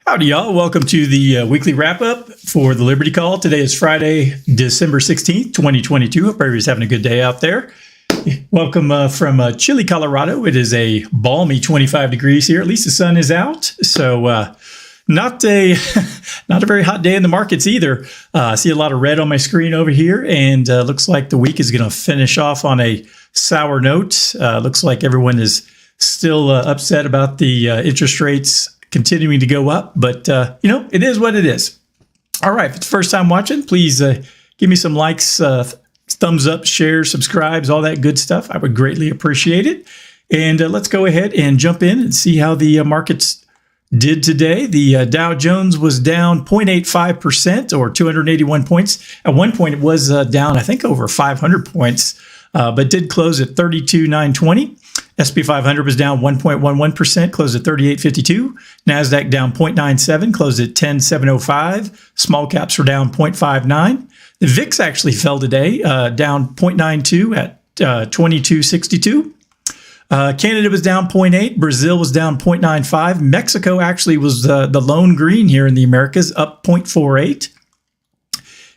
Howdy, y'all. Welcome to the weekly wrap-up for the Liberty Call. Today is Friday, December 16th, 2022. Hope everybody's having a good day out there. Welcome from chilly Colorado. It is a balmy 25 degrees here. At least the sun is out. So not a very hot day in the markets either. I see a lot of red on my screen over here, and looks like the week is going to finish off on a sour note. Looks like everyone is still upset about the interest rates continuing to go up, but it is what it is. All right, if it's the first time watching, please give me some likes, thumbs up, shares, subscribes, all that good stuff. I would greatly appreciate it. And let's go ahead and jump in and see how the markets did today. The Dow Jones was down 0.85% or 281 points. At one point, it was down, I think, over 500 points, but did close at 32,920. S&P 500 was down 1.11%, closed at 3852. NASDAQ down 0.97, closed at 10,705. Small caps were down 0.59. The VIX actually fell today, down 0.92 at 2262. Canada was down 0.8. Brazil was down 0.95. Mexico actually was the lone green here in the Americas, up 0.48.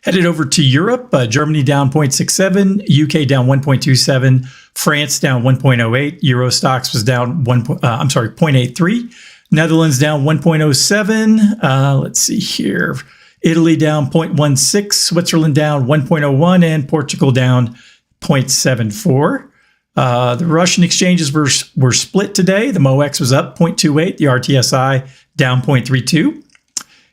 Headed over to Europe, Germany down 0.67, UK down 1.27, France down 1.08, Euro Stoxx was down 0.83, Netherlands down 1.07. Let's see here, Italy down 0.16, Switzerland down 1.01, and Portugal down 0.74. The Russian exchanges were split today. The MOEX was up 0.28, the RTSI down 0.32.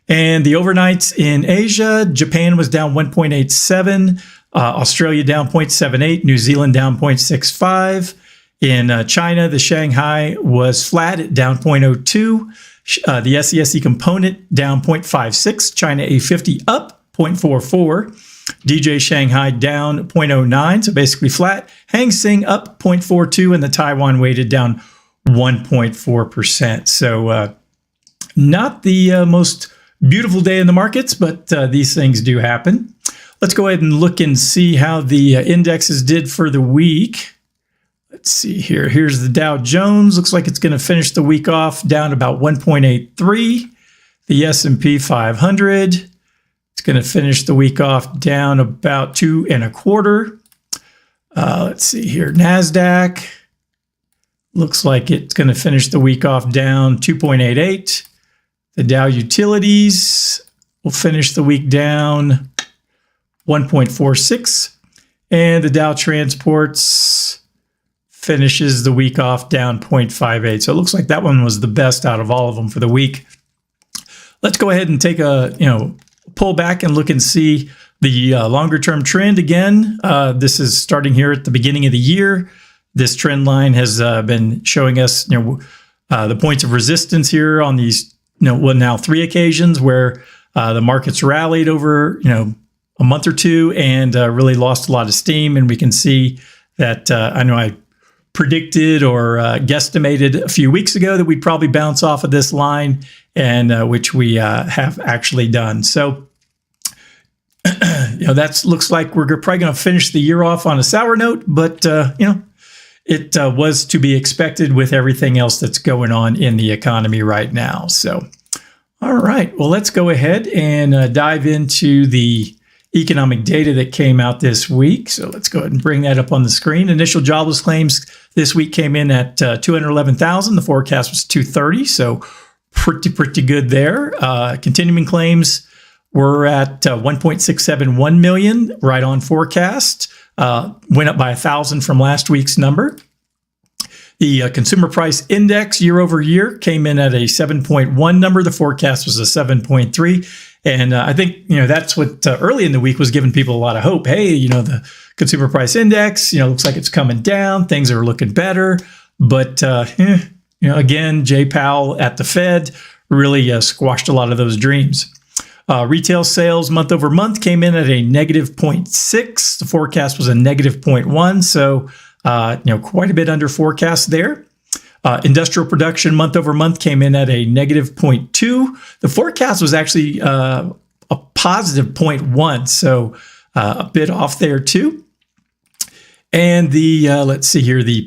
And the overnights in Asia, Japan was down 1.87, Australia down 0.78, New Zealand down 0.65. In China, the Shanghai was flat at down 0.02. The SESE component down 0.56, China A50 up 0.44. DJ Shanghai down 0.09, so basically flat. Hang Seng up 0.42, and the Taiwan weighted down 1.4%. So not the most beautiful day in the markets, but these things do happen. Let's go ahead and look and see how the indexes did for the week. Let's see here. Here's the Dow Jones. Looks like it's going to finish the week off down about 1.83. The S&P 500. It's going to finish the week off down about 2.25. Let's see here. NASDAQ. Looks like it's going to finish the week off down 2.88. The Dow Utilities will finish the week down 1.46. And the Dow Transports finishes the week off down 0.58. So it looks like that one was the best out of all of them for the week. Let's go ahead and take a pull back and look and see the longer term trend again. This is starting here at the beginning of the year. This trend line has been showing us the points of resistance here on these now 3 occasions where the markets rallied over, a month or two and really lost a lot of steam. And we can see that I know I predicted or guesstimated a few weeks ago that we'd probably bounce off of this line, and which we have actually done. So, that looks like we're probably going to finish the year off on a sour note, but, it was to be expected with everything else that's going on in the economy right now. So, all right, well, let's go ahead and dive into the economic data that came out this week. So let's go ahead and bring that up on the screen. Initial jobless claims this week came in at 211,000. The forecast was 230, so pretty good there. Continuing claims were at 1.671 million, right on forecast. Went up by 1,000 from last week's number. The consumer price index year over year came in at a 7.1 number. The forecast was a 7.3. And I think, that's what early in the week was giving people a lot of hope. Hey, the consumer price index, looks like it's coming down. Things are looking better. But, again, Jay Powell at the Fed really squashed a lot of those dreams. Retail sales month over month came in at a negative 0.6. The forecast was a negative 0.1. So, quite a bit under forecast there. Industrial production month over month came in at a negative 0.2. The forecast was actually a positive 0.1. So, a bit off there too. And the, let's see here, the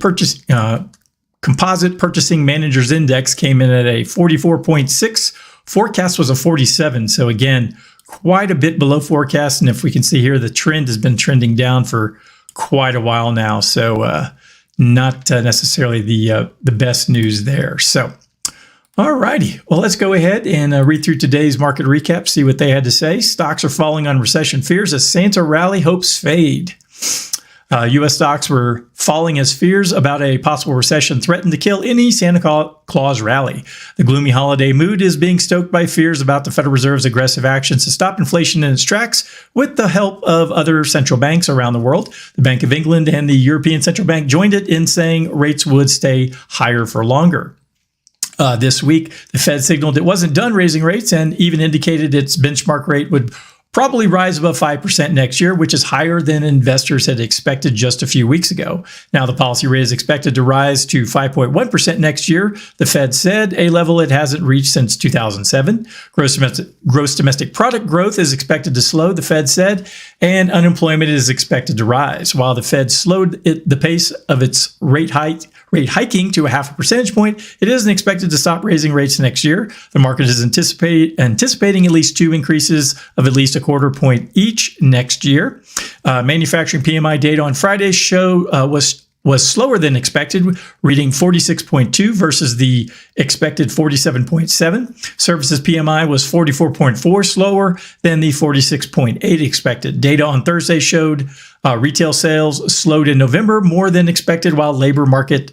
Composite Purchasing Managers Index came in at a 44.6. Forecast was a 47. So again, quite a bit below forecast. And if we can see here, the trend has been trending down for quite a while now. So not necessarily the best news there. So, all righty. Well, let's go ahead and read through today's market recap, see what they had to say. Stocks are falling on recession fears as Santa rally hopes fade. U.S. stocks were falling as fears about a possible recession threatened to kill any Santa Claus rally. The gloomy holiday mood is being stoked by fears about the Federal Reserve's aggressive actions to stop inflation in its tracks with the help of other central banks around the world. The Bank of England and the European Central Bank joined it in saying rates would stay higher for longer. This week, the Fed signaled it wasn't done raising rates and even indicated its benchmark rate would probably rise above 5% next year, which is higher than investors had expected just a few weeks ago. Now, the policy rate is expected to rise to 5.1% next year, the Fed said, a level it hasn't reached since 2007. Gross domestic product growth is expected to slow, the Fed said, and unemployment is expected to rise. While the Fed slowed the pace of its rate hiking to a 0.5 percentage point, it isn't expected to stop raising rates next year. The market is anticipating at least 2 increases of at least a 0.25 point each next year. Manufacturing PMI data on Friday was slower than expected, reading 46.2 versus the expected 47.7. Services PMI was 44.4, slower than the 46.8 expected. Data on Thursday showed retail sales slowed in November more than expected, while the labor market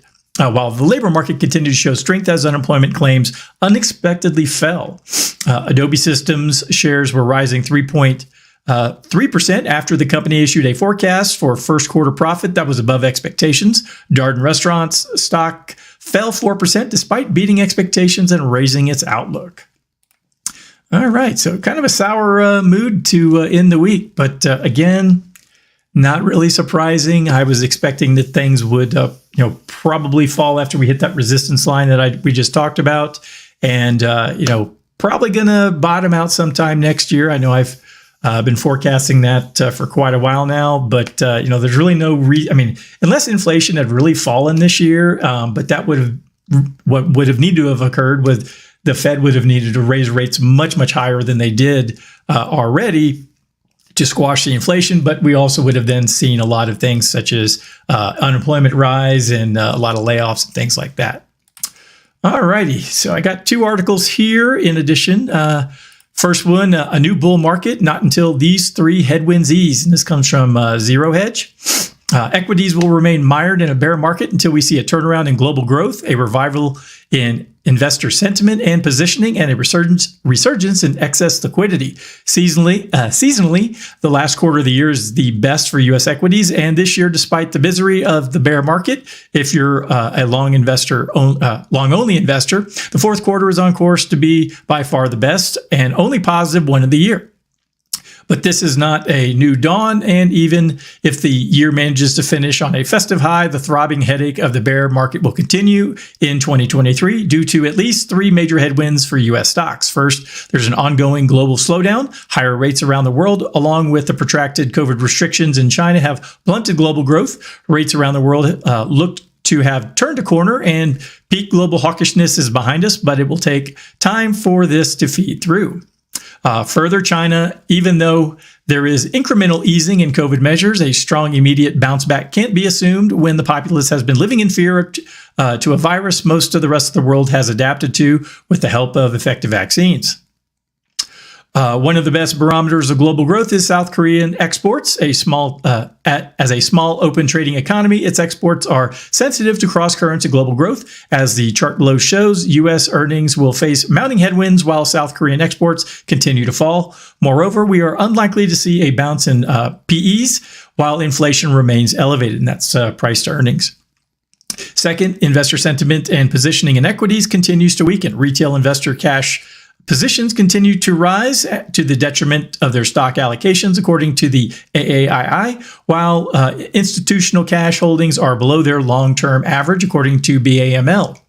continued to show strength as unemployment claims unexpectedly fell. Adobe Systems shares were rising 3.3% after the company issued a forecast for first quarter profit that was above expectations. Darden Restaurants stock fell 4% despite beating expectations and raising its outlook. All right, so kind of a sour mood to end the week, but again, not really surprising. I was expecting that things would, probably fall after we hit that resistance line that we just talked about, and probably going to bottom out sometime next year. I know I've been forecasting that for quite a while now, but there's really no unless inflation had really fallen this year, but that what would have needed to have occurred with the Fed would have needed to raise rates much, much higher than they did already to squash the inflation, but we also would have then seen a lot of things such as unemployment rise and a lot of layoffs and things like that. All righty, so I got 2 articles here in addition. First one, a new bull market, not until these 3 headwinds ease, and this comes from Zero Hedge. Equities will remain mired in a bear market until we see a turnaround in global growth, a revival in investor sentiment and positioning, and a resurgence in excess liquidity. Seasonally, the last quarter of the year is the best for U.S. equities, and this year, despite the misery of the bear market, if you're a long-only investor, the fourth quarter is on course to be by far the best and only positive one of the year. But this is not a new dawn, and even if the year manages to finish on a festive high, the throbbing headache of the bear market will continue in 2023 due to at least 3 major headwinds for U.S. stocks. First, there's an ongoing global slowdown. Higher rates around the world, along with the protracted COVID restrictions in China, have blunted global growth. Rates around the world look to have turned a corner, and peak global hawkishness is behind us, but it will take time for this to feed through. Further, China, even though there is incremental easing in COVID measures, a strong immediate bounce back can't be assumed when the populace has been living in fear to a virus most of the rest of the world has adapted to with the help of effective vaccines. One of the best barometers of global growth is South Korean exports. As a small open trading economy, its exports are sensitive to cross currents of global growth. As the chart below shows, U.S. earnings will face mounting headwinds while South Korean exports continue to fall. Moreover, we are unlikely to see a bounce in PEs while inflation remains elevated, and that's price to earnings. Second, investor sentiment and positioning in equities continues to weaken. Retail investor cash positions continue to rise to the detriment of their stock allocations, according to the AAII, while institutional cash holdings are below their long-term average, according to BAML.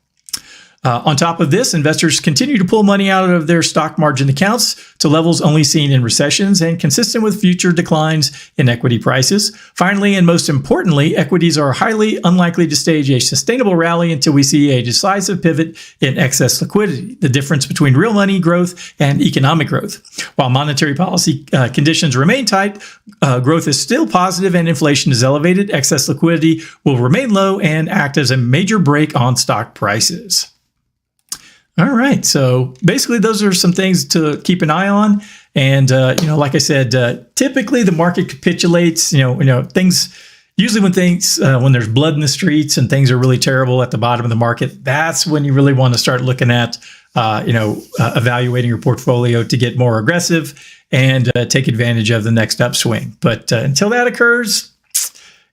On top of this, investors continue to pull money out of their stock margin accounts to levels only seen in recessions and consistent with future declines in equity prices. Finally, and most importantly, equities are highly unlikely to stage a sustainable rally until we see a decisive pivot in excess liquidity, the difference between real money growth and economic growth. While monetary policy conditions remain tight, growth is still positive and inflation is elevated, excess liquidity will remain low and act as a major brake on stock prices. All right. So basically, those are some things to keep an eye on. And, like I said, typically the market capitulates, things, usually when there's blood in the streets and things are really terrible at the bottom of the market, that's when you really want to start looking at, evaluating your portfolio to get more aggressive and take advantage of the next upswing. But until that occurs,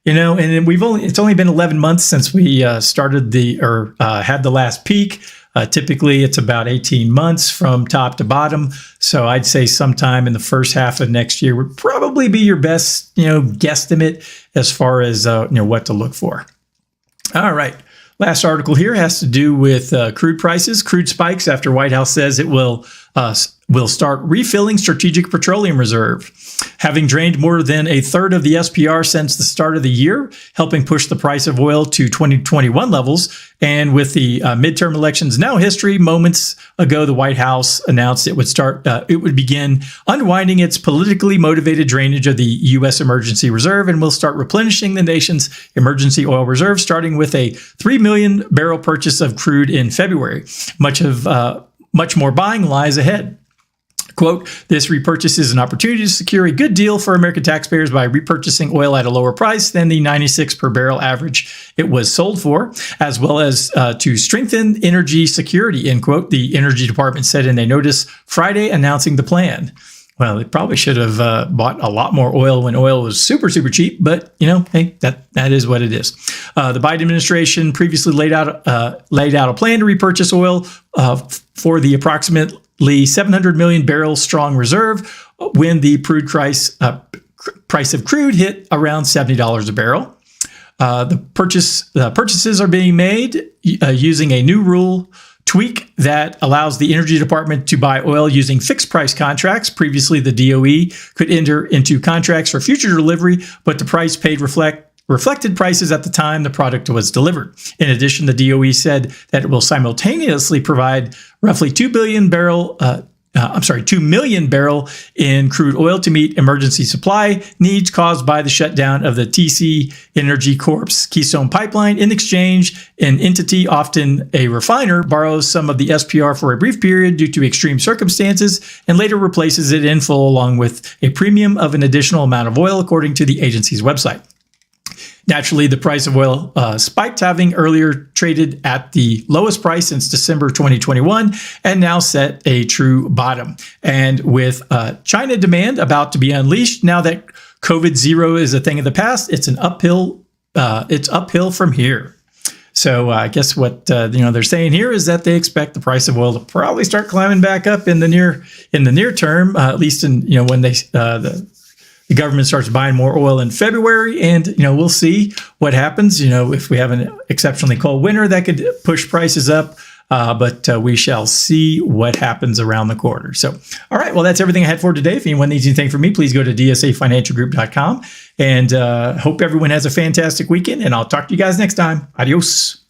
and it's only been 11 months since we started had the last peak. Typically, it's about 18 months from top to bottom. So I'd say sometime in the first half of next year would probably be your best, guesstimate as far as, what to look for. All right. Last article here has to do with crude prices. Crude spikes after White House says it will start refilling strategic petroleum reserve, having drained more than a third of the SPR since the start of the year, helping push the price of oil to 2021 levels. And with the midterm elections now history, moments ago, the White House announced it would begin unwinding its politically motivated drainage of the U.S. emergency reserve and will start replenishing the nation's emergency oil reserve, starting with a 3 million barrel purchase of crude in February. Much more buying lies ahead. Quote, this repurchase is an opportunity to secure a good deal for American taxpayers by repurchasing oil at a lower price than the 96 per barrel average it was sold for, as well as to strengthen energy security, end quote, the Energy Department said in a notice Friday announcing the plan. Well, it probably should have bought a lot more oil when oil was super, super cheap, but hey, that is what it is. The Biden administration previously laid out a plan to repurchase oil for the approximately 700 million barrel strong reserve when the crude price of crude hit around $70 a barrel. The purchases are being made using a new rule tweak that allows the Energy Department to buy oil using fixed price contracts. Previously, the DOE could enter into contracts for future delivery, but the price paid reflected prices at the time the product was delivered. In addition, the DOE said that it will simultaneously provide roughly 2 million barrel in crude oil to meet emergency supply needs caused by the shutdown of the TC Energy Corp's Keystone Pipeline. In exchange, an entity, often a refiner, borrows some of the SPR for a brief period due to extreme circumstances and later replaces it in full along with a premium of an additional amount of oil, according to the agency's website. Naturally, the price of oil spiked, having earlier traded at the lowest price since December 2021 and now set a true bottom. And with China demand about to be unleashed, now that COVID zero is a thing of the past, it's uphill from here. So I guess what they're saying here is that they expect the price of oil to probably start climbing back up in the near term, at least in when the government starts buying more oil in February, and we'll see what happens. If we have an exceptionally cold winter, that could push prices up. But we shall see what happens around the quarter. So, all right, well, that's everything I had for today. If anyone needs anything from me, please go to dsafinancialgroup.com. And hope everyone has a fantastic weekend. And I'll talk to you guys next time. Adios.